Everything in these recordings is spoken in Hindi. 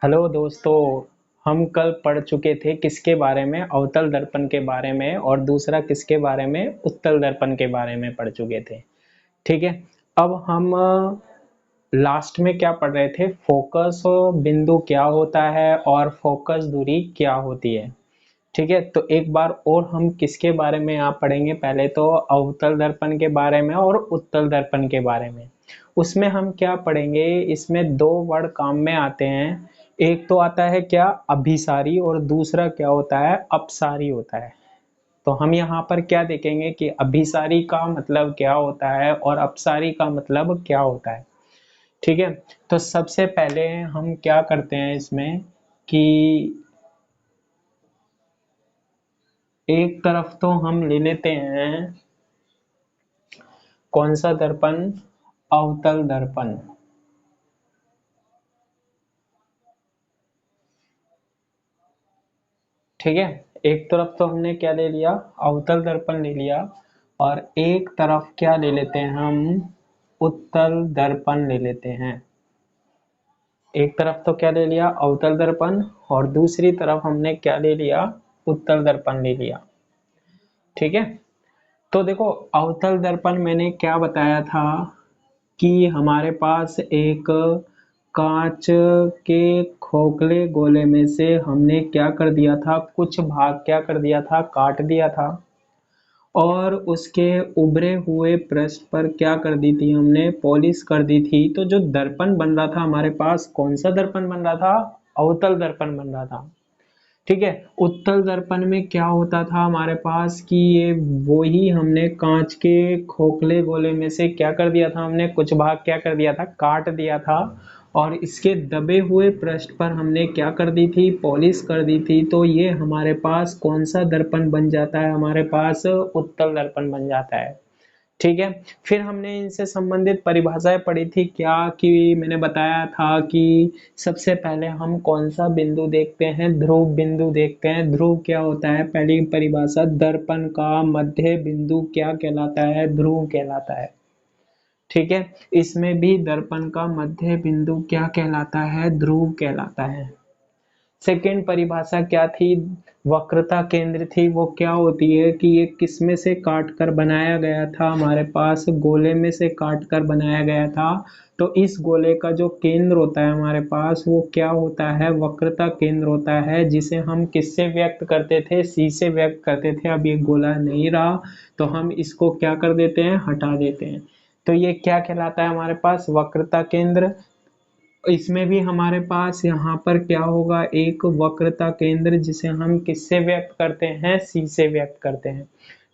हेलो दोस्तों। हम कल पढ़ चुके थे किसके बारे में, अवतल दर्पण के बारे में, और दूसरा किसके बारे में, उत्तल दर्पण के बारे में पढ़ चुके थे। ठीक है। अब हम लास्ट में क्या पढ़ रहे थे, फोकस बिंदु क्या होता है और फोकस दूरी क्या होती है। ठीक है, तो एक बार और हम किसके बारे में यहाँ पढ़ेंगे, पहले तो अवतल दर्पण के बारे में और उत्तल दर्पण के बारे में। उसमें हम क्या पढ़ेंगे, इसमें दो वर्ड काम में आते हैं। एक तो आता है क्या, अभिसारी, और दूसरा क्या होता है, अपसारी होता है। तो हम यहाँ पर क्या देखेंगे कि अभिसारी का मतलब क्या होता है और अपसारी का मतलब क्या होता है। ठीक है। तो सबसे पहले हम क्या करते हैं इसमें कि एक तरफ तो हम ले लेते हैं कौन सा दर्पण, अवतल दर्पण। ठीक है, एक तरफ तो हमने क्या ले लिया, अवतल दर्पण ले लिया, और एक तरफ क्या ले लेते हैं हम, उत्तल दर्पण ले लेते हैं। एक तरफ तो क्या ले लिया, अवतल दर्पण, और दूसरी तरफ हमने क्या ले लिया, उत्तल दर्पण ले लिया। ठीक है। तो देखो, अवतल दर्पण मैंने क्या बताया था कि हमारे पास एक कांच के खोखले गोले में से हमने क्या कर दिया था, कुछ भाग क्या कर दिया था, काट दिया था, और उसके उभरे हुए पृष्ठ पर क्या कर दी थी हमने, पॉलिश कर दी थी। तो जो दर्पण बन रहा था हमारे पास, कौन सा दर्पण बन रहा था, अवतल दर्पण बन रहा था। ठीक है। उत्तल दर्पण में क्या होता था हमारे पास कि ये वो ही हमने कांच के खोखले गोले में से क्या कर दिया था, हमने कुछ भाग क्या कर दिया था, काट दिया था, और इसके दबे हुए पृष्ठ पर हमने क्या कर दी थी, पॉलिश कर दी थी। तो ये हमारे पास कौन सा दर्पण बन जाता है, हमारे पास उत्तल दर्पण बन जाता है। ठीक है। फिर हमने इनसे संबंधित परिभाषाएं पढ़ी थी क्या, कि मैंने बताया था कि सबसे पहले हम कौन सा बिंदु देखते हैं, ध्रुव बिंदु देखते हैं। ध्रुव क्या होता है, पहली परिभाषा, दर्पण का मध्य बिंदु क्या कहलाता है, ध्रुव कहलाता है। ठीक है। इसमें भी दर्पण का मध्य बिंदु क्या कहलाता है, ध्रुव कहलाता है। सेकेंड परिभाषा क्या थी, वक्रता केंद्र थी। वो क्या होती है कि ये किस में से काट कर बनाया गया था, हमारे पास गोले में से काट कर बनाया गया था। तो इस गोले का जो केंद्र होता है हमारे पास, वो क्या होता है, वक्रता केंद्र होता है, जिसे हम किससे व्यक्त करते थे, सी से व्यक्त करते थे। अब ये गोला नहीं रहा तो हम इसको क्या कर देते हैं, हटा देते हैं। तो ये क्या कहलाता है हमारे पास, वक्रता केंद्र। इसमें भी हमारे पास यहाँ पर क्या होगा, एक वक्रता केंद्र, जिसे हम किससे व्यक्त करते हैं, सी से व्यक्त करते हैं।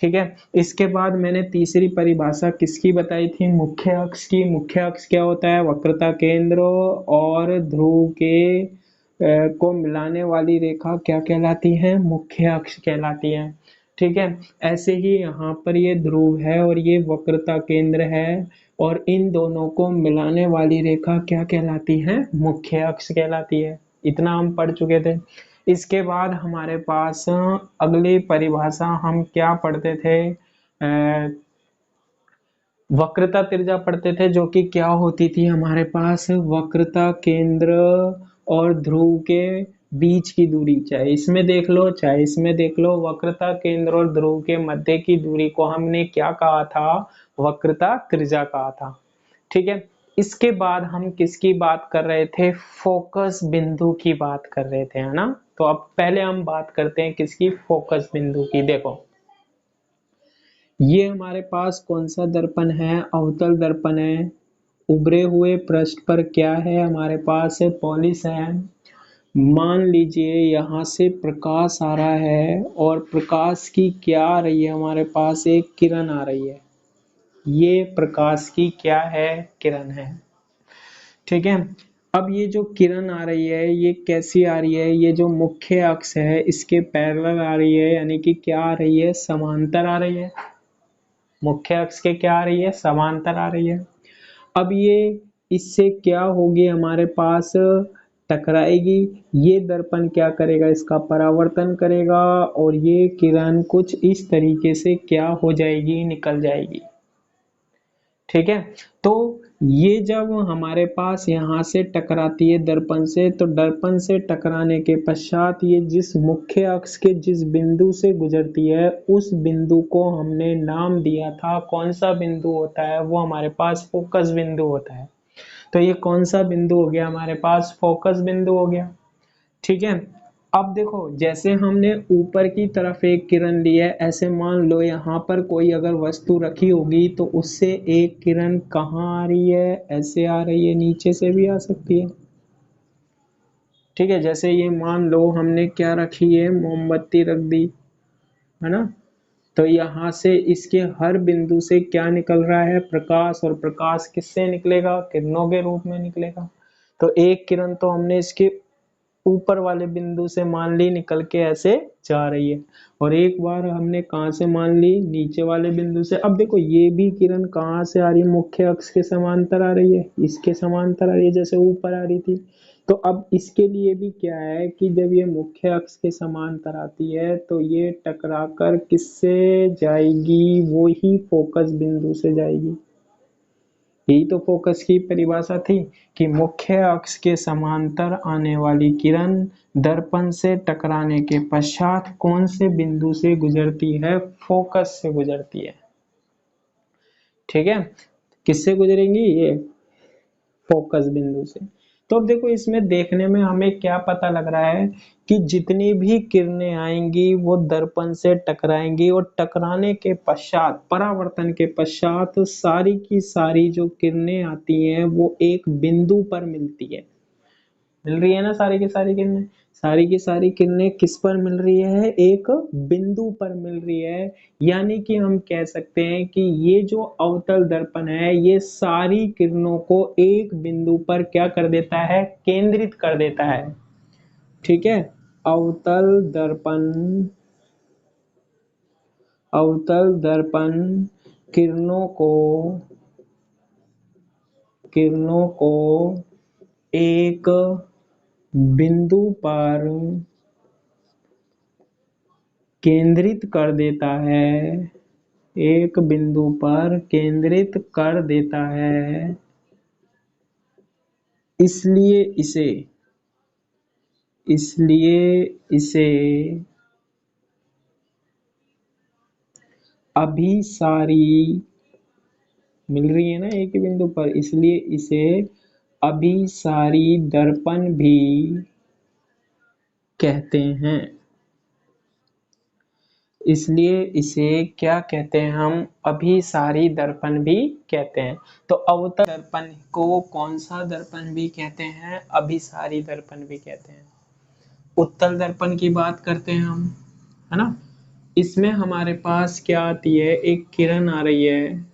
ठीक है। इसके बाद मैंने तीसरी परिभाषा किसकी बताई थी, मुख्य अक्ष की। मुख्य अक्ष क्या होता है, वक्रता केंद्र और ध्रुव के को मिलाने वाली रेखा क्या कहलाती है, मुख्य अक्ष कहलाती है। ठीक है। ऐसे ही यहाँ पर ये ध्रुव है और ये वक्रता केंद्र है, और इन दोनों को मिलाने वाली रेखा क्या कहलाती है, मुख्य अक्ष कहलाती है। इतना हम पढ़ चुके थे। इसके बाद हमारे पास अगली परिभाषा हम क्या पढ़ते थे, वक्रता त्रिज्या पढ़ते थे, जो कि क्या होती थी हमारे पास, वक्रता केंद्र और ध्रुव के बीच की दूरी, चाहे इसमें देख लो चाहे इसमें देख लो, वक्रता केंद्र और ध्रुव के मध्य की दूरी को हमने क्या कहा था, वक्रता त्रिज्या कहा था। ठीक है। इसके बाद हम किसकी बात कर रहे थे, फोकस बिंदु की बात कर रहे थे, है ना। तो अब पहले हम बात करते हैं किसकी, फोकस बिंदु की। देखो, ये हमारे पास कौन सा दर्पण है, अवतल दर्पण है। उभरे हुए पृष्ठ पर क्या है हमारे पास, पॉलिश है। मान लीजिए यहाँ से प्रकाश आ रहा है, और प्रकाश की क्या आ रही है हमारे पास, एक किरण आ रही है। ये प्रकाश की क्या है, किरण है। ठीक है। अब ये जो किरण आ रही है ये कैसी आ रही है, ये जो मुख्य अक्ष है इसके पैरेलल आ रही है, यानी कि क्या आ रही है, समांतर आ रही है। मुख्य अक्ष के क्या आ रही है, समांतर आ रही है। अब ये इससे क्या होगी हमारे पास, टकराएगी। ये दर्पण क्या करेगा, इसका परावर्तन करेगा, और ये किरण कुछ इस तरीके से क्या हो जाएगी, निकल जाएगी। ठीक है। तो ये जब हमारे पास यहाँ से टकराती है दर्पण से, तो दर्पण से टकराने के पश्चात ये जिस मुख्य अक्ष के जिस बिंदु से गुजरती है, उस बिंदु को हमने नाम दिया था। कौन सा बिंदु होता है? वो हमारे पास फोकस बिंदु होता है। तो ये कौन सा बिंदु हो गया हमारे पास? फोकस बिंदु हो गया। ठीक है। अब देखो, जैसे हमने ऊपर की तरफ एक किरण ली है, ऐसे मान लो यहाँ पर कोई अगर वस्तु रखी होगी तो उससे एक किरण कहाँ आ रही है? ऐसे आ रही है, नीचे से भी आ सकती है। ठीक है, जैसे ये मान लो हमने क्या रखी है, मोमबत्ती रख दी है ना, तो यहाँ से इसके हर बिंदु से क्या निकल रहा है? प्रकाश। और प्रकाश किससे निकलेगा? किरणों के रूप में निकलेगा। तो एक किरण तो हमने इसके ऊपर वाले बिंदु से मान ली निकल के ऐसे जा रही है, और एक बार हमने कहाँ से मान ली? नीचे वाले बिंदु से। अब देखो, ये भी किरण कहाँ से आ रही है? मुख्य अक्ष के समांतर आ रही है, इसके समांतर आ रही है, जैसे ऊपर आ रही थी। तो अब इसके लिए भी क्या है कि जब ये मुख्य अक्ष के समांतर आती है तो ये टकराकर किससे जाएगी? वो ही फोकस बिंदु से जाएगी। यही तो फोकस की परिभाषा थी कि मुख्य अक्ष के समांतर आने वाली किरण दर्पण से टकराने के पश्चात कौन से बिंदु से गुजरती है? फोकस से गुजरती है। ठीक है, किससे गुजरेंगी? ये फोकस बिंदु से। तो अब देखो, इसमें देखने में हमें क्या पता लग रहा है कि जितनी भी किरणें आएंगी वो दर्पण से टकराएंगी, और टकराने के पश्चात, परावर्तन के पश्चात, सारी की सारी जो किरणें आती हैं वो एक बिंदु पर मिलती है। मिल रही है ना सारी की सारी किरणें? सारी की सारी किरणें किस पर मिल रही है? एक बिंदु पर मिल रही है। यानी कि हम कह सकते हैं कि ये जो अवतल दर्पण है, ये सारी किरणों को एक बिंदु पर क्या कर देता है? केंद्रित कर देता है। ठीक है, अवतल दर्पण, अवतल दर्पण किरणों को एक बिंदु पर केंद्रित कर देता है, एक बिंदु पर केंद्रित कर देता है। इसलिए इसे इसलिए इसे अभिसारी, मिल रही है ना एक ही बिंदु पर, इसलिए इसे अभिसारी दर्पण भी कहते हैं। इसलिए इसे क्या कहते हैं हम? अभिसारी दर्पण भी कहते हैं। तो अवतल दर्पण को कौन सा दर्पण भी कहते हैं? अभिसारी दर्पण भी कहते हैं। उत्तल दर्पण की बात करते हैं हम, है ना। इसमें हमारे पास क्या आती है? एक किरण आ रही है,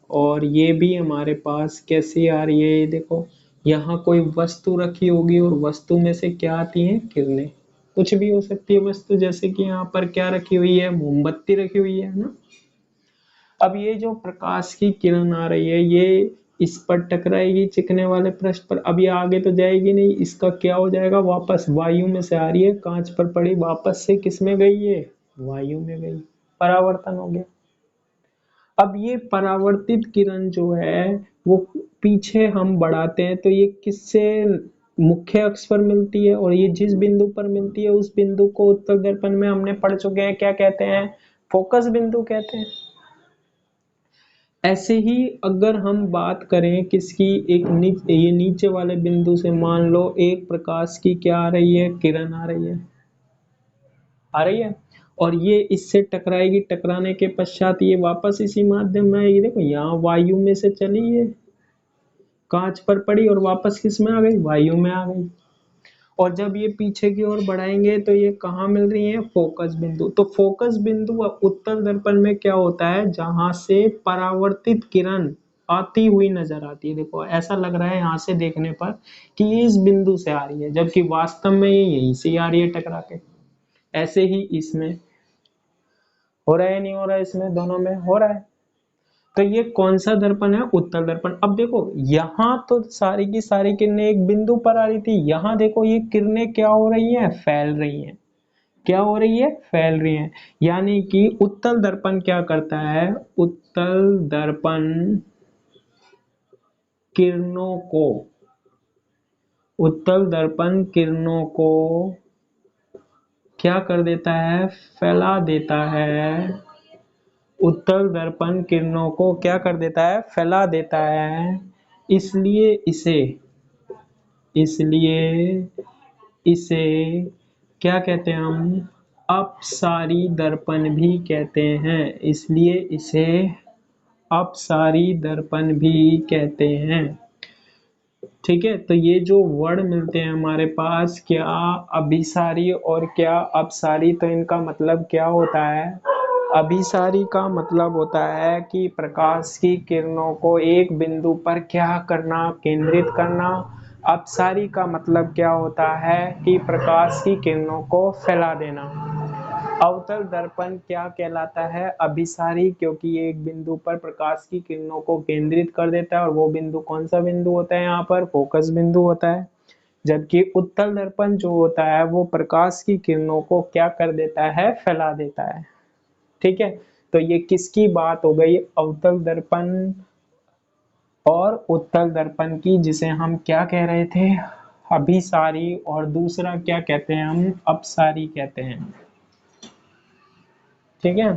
और ये भी हमारे पास कैसी आ रही है? ये देखो, यहाँ कोई वस्तु रखी होगी और वस्तु में से क्या आती है? किरणें। कुछ भी हो सकती है वस्तु, जैसे कि यहाँ पर क्या रखी हुई है? मोमबत्ती रखी हुई है ना। अब ये जो प्रकाश की किरण आ रही है, ये इस पर टकराएगी चिकने वाले पृष्ठ पर। अब ये आगे तो जाएगी नहीं, इसका क्या हो जाएगा? वापस वायु में से आ रही है, कांच पर पड़ी, वापस से किस में गई? ये वायु में गई, परावर्तन हो गया। अब ये परावर्तित किरण जो है वो पीछे हम बढ़ाते हैं तो ये किससे? मुख्य अक्ष पर मिलती है, और ये जिस बिंदु पर मिलती है उस बिंदु को उत्तल दर्पण में हमने पढ़ चुके हैं, क्या कहते हैं? फोकस बिंदु कहते हैं। ऐसे ही अगर हम बात करें किसकी, ये नीचे वाले बिंदु से मान लो एक प्रकाश की क्या आ रही है? किरण आ रही है, आ रही है, और ये इससे टकराएगी। टकराने के पश्चात ये वापस इसी माध्यम में, ये देखो यहाँ वायु में से चली, ये कांच पर पड़ी और वापस किस में आ गई? वायु में आ गई। और जब ये पीछे की ओर बढ़ाएंगे तो ये कहाँ मिल रही है? फोकस बिंदु। तो फोकस बिंदु उत्तल दर्पण में क्या होता है? जहां से परावर्तित किरण आती हुई नजर आती है। देखो, ऐसा लग रहा है यहाँ से देखने पर कि ये इस बिंदु से आ रही है, जबकि वास्तव में ये यहीं से आ रही है टकरा के। ऐसे ही इसमें हो रहा है, नहीं हो रहा है? इसमें दोनों में हो रहा है। तो ये कौन सा दर्पण है? उत्तल दर्पण। अब देखो, यहाँ तो सारी की सारी किरणें एक बिंदु पर आ रही थी, यहाँ देखो ये किरणें क्या हो रही हैं? फैल रही हैं। क्या हो रही है? फैल रही हैं। यानी कि उत्तल दर्पण क्या करता है? उत्तल दर्पण किरणों को, उत्तल दर्पण किरणों को क्या कर देता है, फैला देता है। उत्तल दर्पण किरणों को क्या कर देता है, फैला देता है। इसलिए इसे इसे क्या कहते हैं हम, अपसारी दर्पण भी कहते हैं। इसलिए इसे अपसारी दर्पण भी कहते हैं। ठीक है, तो ये जो वर्ड मिलते हैं हमारे पास, क्या अभिसारी और क्या अपसारी, तो इनका मतलब क्या होता है। अभिसारी का मतलब होता है कि प्रकाश की किरणों को एक बिंदु पर क्या करना, केंद्रित करना। अपसारी का मतलब क्या होता है कि प्रकाश की किरणों को फैला देना। अवतल दर्पण क्या कहलाता है, अभिसारी, क्योंकि ये एक बिंदु पर प्रकाश की किरणों को केंद्रित कर देता है, और वो बिंदु कौन सा बिंदु होता है, यहाँ पर फोकस बिंदु होता है। जबकि उत्तल दर्पण जो होता है वो प्रकाश की किरणों को क्या कर देता है, फैला देता है। ठीक है, तो ये किसकी बात हो गई, अवतल दर्पण और उत्तल दर्पण की, जिसे हम क्या कह रहे थे, अभिसारी, और दूसरा क्या कहते हैं हम, अपसारी कहते हैं। ठीक है।